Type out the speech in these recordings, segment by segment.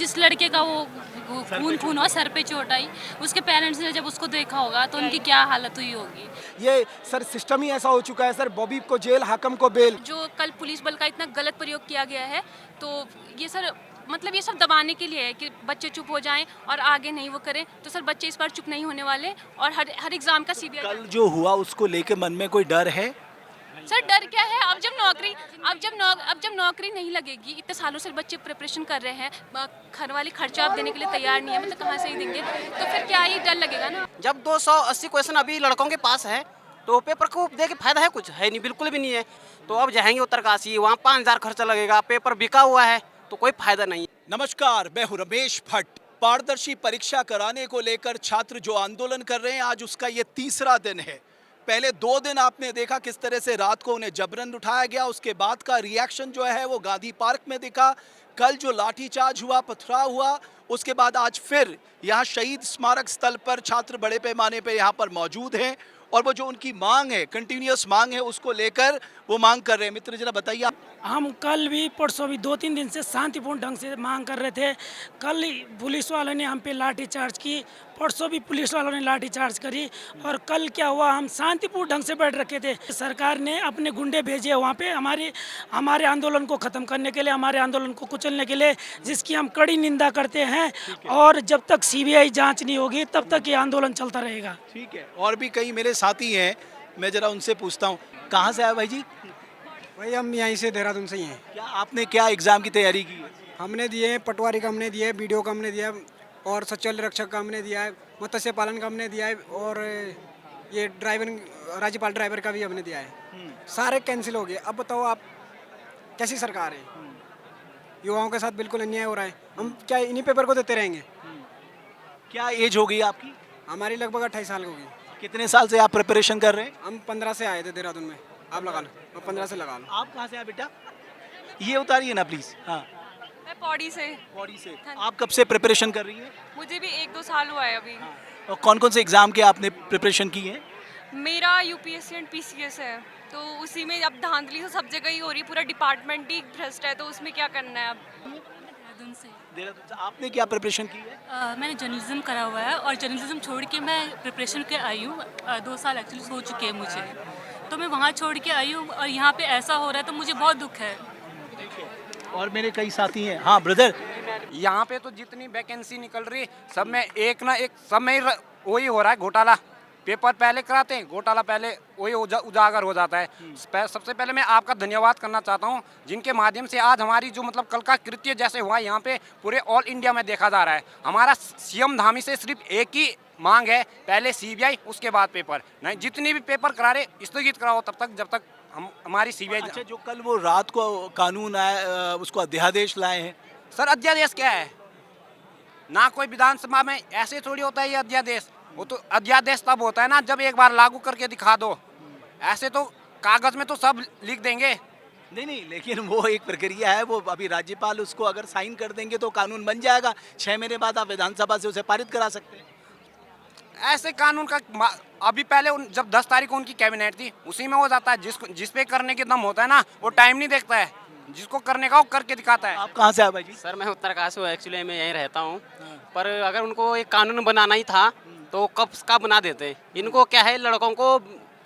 जिस लड़के का वो खून खून और सर पे चोट आई, उसके पेरेंट्स ने जब उसको देखा होगा तो उनकी क्या हालत हुई होगी। ये सर सिस्टम ही ऐसा हो चुका है सर, बॉबी को जेल, हाकम को बेल। जो कल पुलिस बल का इतना गलत प्रयोग किया गया है, तो ये सर मतलब ये सब दबाने के लिए है कि बच्चे चुप हो जाएं और आगे नहीं वो करें। तो सर बच्चे इस बार चुप नहीं होने वाले और हर एग्जाम का सीबीआई। कल जो हुआ उसको लेके मन में कोई डर है? सर डर क्या है, अब जब नौकरी नहीं लगेगी, इतने सालों से बच्चे प्रिपरेशन कर रहे हैं, घर वाले खर्चा आप देने के लिए तैयार नहीं है, मतलब कहाँ से ही देंगे, तो फिर क्या ही डर लगेगा ना। जब 280 क्वेश्चन अभी लड़कों के पास है तो पेपर को दे के फायदा है? कुछ है नहीं, बिल्कुल भी नहीं है। तो अब जाएंगे उत्तरकाशी, वहाँ 5000 खर्चा लगेगा, पेपर बिका हुआ है, तो कोई फायदा नहीं। नमस्कार, मैं हूं रमेश भट्ट। पारदर्शी परीक्षा कराने को लेकर छात्र जो आंदोलन कर रहे हैं, आज उसका ये तीसरा दिन है। पहले 2 दिन आपने देखा किस तरह से रात को उन्हें जबरन उठाया गया, उसके बाद का रिएक्शन जो है वो गांधी पार्क में दिखा। कल जो लाठीचार्ज हुआ, पथराव हुआ, उसके बाद आज फिर यहाँ शहीद स्मारक स्थल पर छात्र बड़े पैमाने पे यहाँ पर मौजूद हैं और वो जो उनकी मांग है, कंटिन्यूअस मांग है, उसको लेकर वो मांग कर रहे हैं। मित्र जरा बताइए आप। हम कल भी परसों भी 2-3 दिन से शांतिपूर्ण ढंग से मांग कर रहे थे। कल पुलिस वालों ने हम पे लाठी चार्ज की, परसों भी पुलिस वालों ने लाठी चार्ज करी और कल क्या हुआ, हम शांतिपूर्ण ढंग से बैठ रखे थे। सरकार ने अपने गुंडे भेजे वहाँ पे हमारे आंदोलन को ख़त्म करने के लिए, हमारे आंदोलन को कुचलने के लिए, जिसकी हम कड़ी निंदा करते हैं। और जब तक सीबीआई जाँच नहीं होगी तब तक ये आंदोलन चलता रहेगा। ठीक है, और भी कई मेरे साथी हैं, मैं जरा उनसे पूछता हूँ। कहाँ से आए भाई जी? भाई हम यहीं से देहरादून से ही हैं। क्या आपने क्या एग्जाम की तैयारी की है? हमने दिए हैं, पटवारी का हमने दिया है, बीडीओ का हमने दिया है और सचिवालय रक्षक का हमने दिया है, मत्स्य पालन का हमने दिया है और ये राज्यपाल ड्राइवर का भी हमने दिया है। सारे कैंसिल हो गए। अब बताओ आप, कैसी सरकार है? युवाओं के साथ बिल्कुल अन्याय हो रहा है। हम क्या इन्हीं पेपर को देते रहेंगे? क्या एज हो गई आपकी? हमारी लगभग 28 साल हो गई। कितने साल से आप प्रिपरेशन कर रहे हैं? हम 15 से आए थे देहरादून में। आप लगा लो, अब 15 से लगा लो। आप कहाँ से आए बेटा? ये उतारिए ना प्लीज। हाँ, मैं पौड़ी से। बॉडी से। आप कब से प्रिपरेशन कर रही है? मुझे भी 1-2 साल हुआ है अभी। और कौन कौन से एग्जाम के आपने प्रिपरेशन की है? मेरा यूपीएससी एंड पीसीएस है, तो उसी में अब धांधली तो सब जगह ही हो रही, पूरा डिपार्टमेंट ही भ्रष्ट है, तो उसमें क्या करना है अब। देहरादून से। देहरादून से। आपने क्या प्रिपरेशन की है? मैंने जर्नलिज्म करा हुआ है और जर्नलिज्म छोड़ के मैं प्रिपरेशन के आई हूँ। 2 साल एक्चुअली हो चुके हैं मुझे, तो मैं वहाँ छोड़ के आई हूँ और यहाँ पे ऐसा हो रहा है तो मुझे बहुत दुख है। और मेरे कई साथी हैं। हाँ ब्रदर। यहाँ पे तो जितनी वैकेंसी निकल रही सब में एक ना एक सब में वही हो रहा है घोटाला। पेपर पहले कराते हैं, घोटाला पहले वही उजागर हो जाता है। सबसे पहले मैं आपका धन्यवाद करना चाहता हूँ, जिनके माध्यम से आज हमारी जो मतलब कल का कृत्य जैसे हुआ यहाँ पे पूरे ऑल इंडिया में देखा जा रहा है। हमारा सीएम धामी से सिर्फ एक ही मांग है, पहले सीबीआई उसके बाद पेपर। नहीं, जितनी भी पेपर करा रहे स्थगित कराओ तब तक जब तक हमारी सीबीआई। अच्छा, जो कल वो रात को कानून आया, उसको अध्यादेश लाए हैं। सर अध्यादेश क्या है? ना कोई विधानसभा में ऐसे थोड़ी होता है ये अध्यादेश। वो तो अध्यादेश तब होता है ना जब एक बार लागू करके दिखा दो। ऐसे तो कागज में तो सब लिख देंगे। नहीं, लेकिन वो एक प्रक्रिया है। वो अभी राज्यपाल उसको अगर साइन कर देंगे तो कानून बन जाएगा। 6 महीने बाद आप विधानसभा से उसे पारित करा सकते हैं। ऐसे कानून का अभी पहले जब 10 तारीख को उनकी कैबिनेट थी उसी में हो जाता है। जिस पे करने के दम होता है ना, वो टाइम नहीं देखता है, जिसको करने का वो करके दिखाता है। आप कहाँ से आए भाई जी? सर मैं उत्तरकाशी हूँ, एक्चुअली मैं यहीं रहता हूँ। पर अगर उनको एक कानून बनाना ही था तो कब का बना देते। इनको क्या है, लड़कों को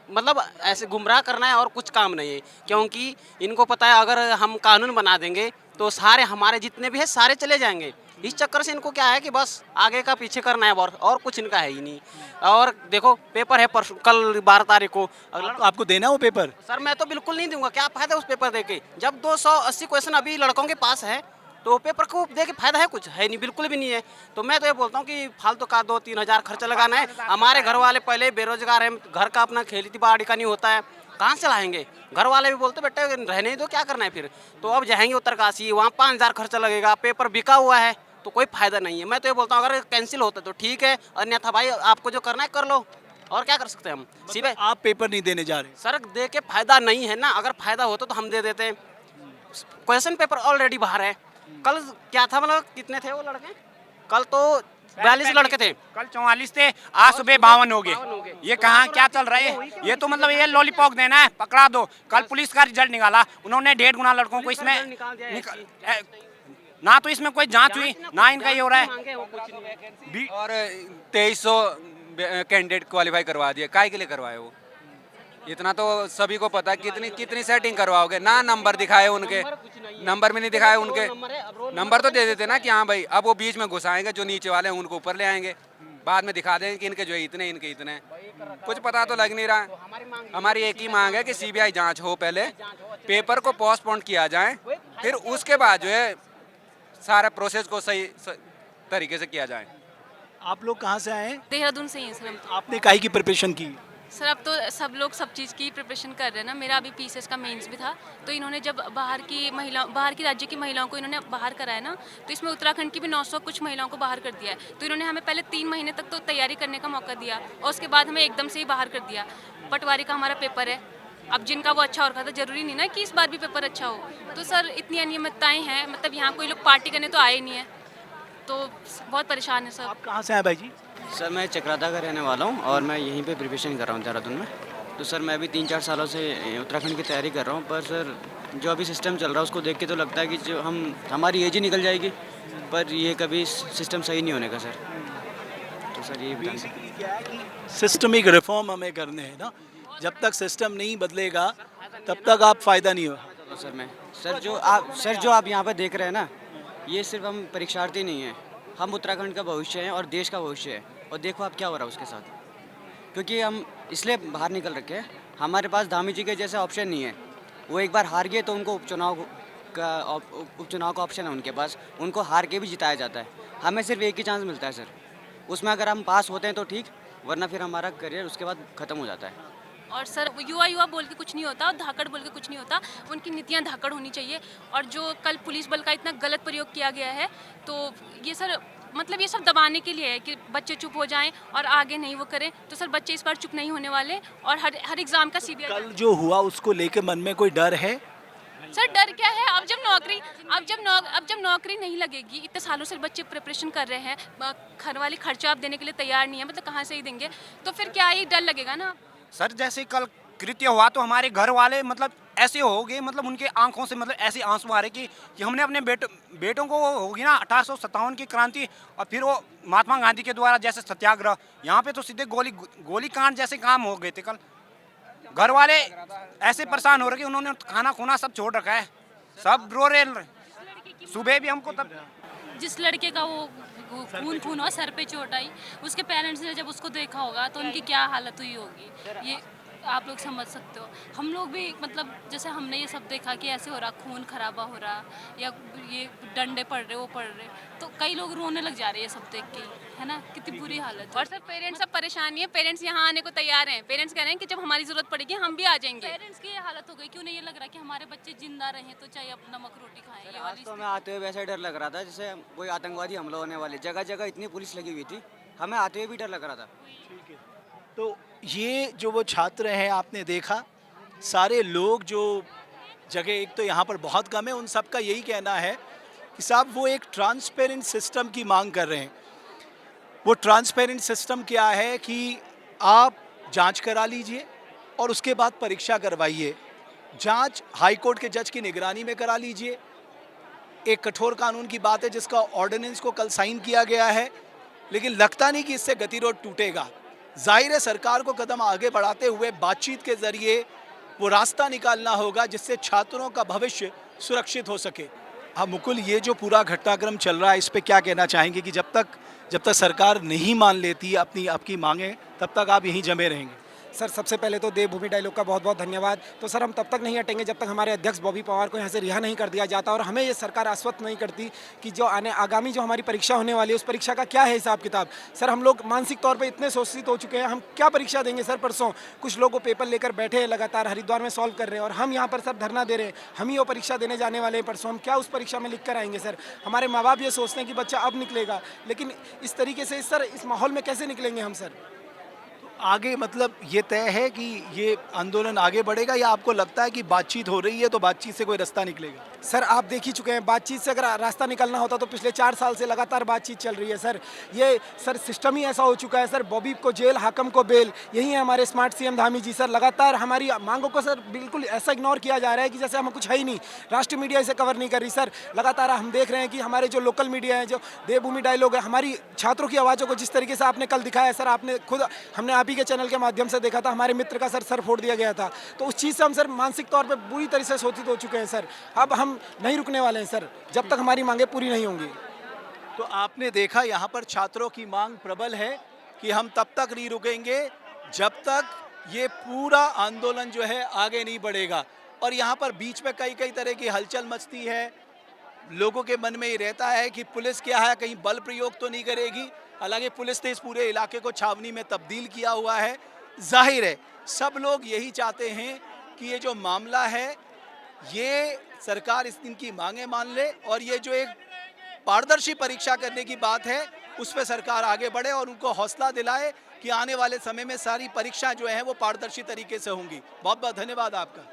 मतलब ऐसे गुमराह करना है और कुछ काम नहीं है, क्योंकि इनको पता है अगर हम कानून बना देंगे तो सारे हमारे जितने भी है सारे चले जाएंगे। इस चक्कर से इनको क्या है कि बस आगे का पीछे करना है और कुछ इनका है ही नहीं। और देखो पेपर है परसों, कल 12 तारीख को। आपको देना वो पेपर? सर मैं तो बिल्कुल नहीं दूंगा, क्या फायदा उस पेपर दे के जब 280 क्वेश्चन अभी लड़कों के पास है, तो पेपर को दे के फायदा है? कुछ है नहीं, बिल्कुल भी नहीं है। तो मैं तो ये बोलता हूँ कि फालतू का 2-3 हज़ार खर्चा लगाना है। हमारे घर वाले पहले बेरोजगार हैं, घर का अपना खेती बाड़ी का नहीं होता है, कहाँ से लाएंगे? घर वाले भी बोलते बेटे रहने ही दो, क्या करना है फिर। तो अब जाएंगे उत्तरकाशी, वहाँ 5000 खर्चा लगेगा, पेपर बिका हुआ है, तो कोई फायदा नहीं है। मैं तो ये बोलता हूँ अगर कैंसिल होता तो ठीक है, अन्यथा भाई आपको जो करना है कर लो, और क्या कर सकते हैं हम। सीबे आप पेपर नहीं देने जा रहे? सर दे के फायदा नहीं है ना, अगर फायदा होता तो हम दे देते। क्वेश्चन पेपर ऑलरेडी बाहर है। कल क्या था, मतलब कितने थे वो लड़के? कल तो 42 लड़के थे, कल 44 थे, आज सुबह 52 हो गए। ये कहाँ क्या चल रहा है? ये तो मतलब ये लॉलीपॉप देना है, पकड़ा दो। कल पुलिस का रिजल्ट निकाला, उन्होंने 1.5 गुना लड़कों को इसमें ना तो इसमें कोई जांच हुई, ना इनका ये हो रहा है। और 2300 कैंडिडेट क्वालिफाई करवा दिए, काय के लिए करवाए वो? इतना तो सभी को पता है, कितनी कितनी सेटिंग करवाओगे ना, नंबर दिखाए उनके, नंबर भी नहीं दिखाए उनके, नंबर तो दे देते ना कि हाँ भाई, अब वो बीच में घुसाएंगे, जो नीचे वाले हैं उनको ऊपर ले आएंगे, बाद में दिखा देंगे कि इनके जो है इतने, इनके इतने, कुछ पता तो लग नहीं रहा। हमारी एक ही मांग है कि सीबीआई जांच हो, पहले पेपर को पोस्टपोन किया जाए, फिर उसके बाद जो है सारा प्रोसेस को सही तरीके से किया जाए। आप लोग कहाँ से आए हैं? देहरादून से ही हैं सर हम तो। आपने काहे की प्रिपरेशन की? सर अब तो सब लोग सब चीज़ की प्रिपरेशन कर रहे हैं ना। मेरा अभी पीसीएस का मेंस भी था, तो इन्होंने जब बाहर की राज्य की महिलाओं को इन्होंने बाहर कराया ना, तो इसमें उत्तराखंड की भी 900 कुछ महिलाओं को बाहर कर दिया है। तो इन्होंने हमें पहले 3 महीने तक तो तैयारी करने का मौका दिया और उसके बाद हमें एकदम से ही बाहर कर दिया। पटवारी का हमारा पेपर है, अब जिनका वो अच्छा हो रखा था, ज़रूरी नहीं ना कि इस बार भी पेपर अच्छा हो। तो सर इतनी अनियमितताएँ हैं, मतलब यहाँ कोई लोग पार्टी करने तो आए नहीं है, तो बहुत परेशान है सर। आप कहाँ से आए भाई जी? सर मैं चक्राता का रहने वाला हूँ और मैं यहीं पे प्रिपरेशन कर रहा हूँ देहरादून में। तो सर मैं भी 3-4 सालों से उत्तराखंड की तैयारी कर रहा हूँ, पर सर जो अभी सिस्टम चल रहा है उसको देख के तो लगता है कि जो हमारी एज ही निकल जाएगी, पर ये कभी सिस्टम सही नहीं होने का सर। तो सर ये बता सकते क्या है कि सिस्टमिक रिफॉर्म हमें करने हैं ना, जब तक सिस्टम नहीं बदलेगा तब तक आप फ़ायदा नहीं होगा। तो सर जो आप यहाँ पर देख रहे हैं ना, ये सिर्फ हम परीक्षार्थी नहीं हैं, हम उत्तराखंड का भविष्य हैं और देश का भविष्य है। और देखो आप क्या हो रहा है उसके साथ, क्योंकि हम इसलिए बाहर निकल रखे हैं, हमारे पास धामी जी के जैसा ऑप्शन नहीं है। वो एक बार हार गए तो उनको उपचुनाव का ऑप्शन है उनके पास, उनको हार के भी जिताया जाता है। हमें सिर्फ एक ही चांस मिलता है सर, उसमें अगर हम पास होते हैं तो ठीक, वरना फिर हमारा करियर उसके बाद ख़त्म हो जाता है। और सर युवा बोल के कुछ नहीं होता और धाकड़ बोल के कुछ नहीं होता, उनकी नीतियाँ धाकड़ होनी चाहिए। और जो कल पुलिस बल का इतना गलत प्रयोग किया गया है, तो ये सर मतलब ये सब दबाने के लिए है कि बच्चे चुप हो जाएं और आगे नहीं वो करें। तो सर बच्चे इस बार चुप नहीं होने वाले और हर एग्ज़ाम का सीबीआई कल जो हुआ उसको लेके मन में कोई डर है? सर डर क्या है, अब जब नौकरी नहीं लगेगी, इतने सालों से बच्चे प्रिपरेशन कर रहे हैं, घर वाले खर्चा आप देने के लिए तैयार नहीं है, मतलब कहाँ से ही देंगे, तो फिर क्या ही डर लगेगा ना। सर जैसे कल कृत्य हुआ तो हमारे घर वाले मतलब ऐसे हो गए, मतलब उनके आंखों से मतलब ऐसे आंसू आ रहे कि हमने अपने बेटों को होगी ना 1857 की क्रांति और फिर वो महात्मा गांधी के द्वारा जैसे सत्याग्रह, यहाँ पे तो सीधे गोली कांड जैसे काम हो गए थे। कल घर वाले ऐसे परेशान हो रहे कि उन्होंने खाना खुना सब छोड़ रखा है, सब रो रहे। सुबह भी हमको तब जिस लड़के का वो खून और सर पे चोट आई, उसके पेरेंट्स ने जब उसको देखा होगा तो उनकी क्या हालत हुई होगी, ये आप लोग समझ सकते हो। हम लोग भी मतलब जैसे हमने ये सब देखा कि ऐसे हो रहा, खून खराबा हो रहा या ये डंडे पड़ रहे, वो पड़ रहे, तो कई लोग रोने लग जा रहे हैं ये सब देख के, है ना, कितनी बुरी हालत है। और सर पेरेंट्स सब परेशानी है, पेरेंट्स यहाँ आने को तैयार हैं, पेरेंट्स कह रहे हैं कि जब हमारी ज़रूरत पड़ेगी हम भी आ जाएंगे। पेरेंट्स की ये हालत हो गई, क्यों नहीं ये लग रहा कि हमारे बच्चे जिंदा रहें तो चाहे अब नमक रोटी खाएं, ये वाली तो हमें आते हुए वैसा डर लग रहा था जैसे कोई आतंकवादी हमला होने वाले, जगह जगह इतनी पुलिस लगी हुई थी, हमें आते हुए भी डर लग रहा था। तो ये जो वो छात्र हैं आपने देखा, सारे लोग जो जगह एक तो यहाँ पर बहुत कम है, उन सब का यही कहना है कि साहब वो एक ट्रांसपेरेंट सिस्टम की मांग कर रहे हैं। वो ट्रांसपेरेंट सिस्टम क्या है कि आप जांच करा लीजिए और उसके बाद परीक्षा करवाइए। जांच हाई कोर्ट के जज की निगरानी में करा लीजिए। एक कठोर कानून की बात है जिसका ऑर्डिनेंस को कल साइन किया गया है, लेकिन लगता नहीं कि इससे गतिरोध टूटेगा। जाहिर है सरकार को कदम आगे बढ़ाते हुए बातचीत के जरिए वो रास्ता निकालना होगा जिससे छात्रों का भविष्य सुरक्षित हो सके। हाँ मुकुल, ये जो पूरा घटनाक्रम चल रहा है इस पे क्या कहना चाहेंगे कि जब तक सरकार नहीं मान लेती आपकी मांगे तब तक आप यहीं जमे रहेंगे? सर सबसे पहले तो देवभूमि डायलॉग का बहुत बहुत धन्यवाद। तो सर हम तब तक नहीं हटेंगे जब तक हमारे अध्यक्ष बॉबी पवार को यहाँ से रिहा नहीं कर दिया जाता और हमें ये सरकार आश्वस्त नहीं करती कि जो आगामी जो हमारी परीक्षा होने वाली है उस परीक्षा का क्या है हिसाब किताब। सर हम लोग मानसिक तौर पे इतने शोषित हो चुके हैं, हम क्या परीक्षा देंगे सर। परसों कुछ लोग वो पेपर लेकर बैठे हैं, लगातार हरिद्वार में सॉल्व कर रहे हैं और हम यहाँ पर सर धरना दे रहे हैं। हम ही वो परीक्षा देने जाने वाले हैं परसों, हम क्या उस परीक्षा में लिख कर आएंगे सर। हमारे माँ बाप ये सोचते हैं कि बच्चा अब निकलेगा, लेकिन इस तरीके से सर इस माहौल में कैसे निकलेंगे हम सर। आगे मतलब ये तय है कि ये आंदोलन आगे बढ़ेगा या आपको लगता है कि बातचीत हो रही है तो बातचीत से कोई रास्ता निकलेगा? सर आप देख ही चुके हैं, बातचीत से अगर रास्ता निकलना होता तो पिछले 4 साल से लगातार बातचीत चल रही है सर। ये सर सिस्टम ही ऐसा हो चुका है सर, बॉबी को जेल, हाकम को बेल, यही है हमारे स्मार्ट सीएम धामी जी सर। लगातार हमारी मांगों को सर बिल्कुल ऐसा इग्नोर किया जा रहा है कि जैसे हम कुछ है ही नहीं। राष्ट्रीय मीडिया इसे कवर नहीं कर रही सर। लगातार हम देख रहे हैं कि हमारे जो लोकल मीडिया है, जो देवभूमि डायलॉग है, हमारी छात्रों की आवाज़ों को जिस तरीके से आपने कल दिखाया सर, आपने खुद हमने आप ही के चैनल के माध्यम से देखा था, हमारे मित्र का सर फोड़ दिया गया था। तो उस चीज़ से हम सर मानसिक तौर पर बुरी तरह से शोषित हो चुके हैं सर। अब हम नहीं रुकने वाले हैं सर जब तक हमारी मांगे पूरी नहीं होंगी। तो आपने देखा यहाँ पर छात्रों की मांग प्रबल है कि हम तब तक नहीं रुकेंगे जब तक ये पूरा आंदोलन जो है आगे नहीं बढ़ेगा। और यहाँ पर बीच में कई कई तरह की हलचल मचती है, लोगों के मन में ये रहता है कि पुलिस क्या है, कहीं बल प्रयोग तो नहीं करेगी। हालांकि पुलिस ने इस पूरे इलाके को छावनी में तब्दील किया हुआ है। जाहिर है सब लोग यही चाहते हैं कि ये जो मामला है ये सरकार इनकी मांगे मान ले और ये जो एक पारदर्शी परीक्षा करने की बात है उस पर सरकार आगे बढ़े और उनको हौसला दिलाए कि आने वाले समय में सारी परीक्षा जो है वो पारदर्शी तरीके से होंगी। बहुत बहुत धन्यवाद आपका।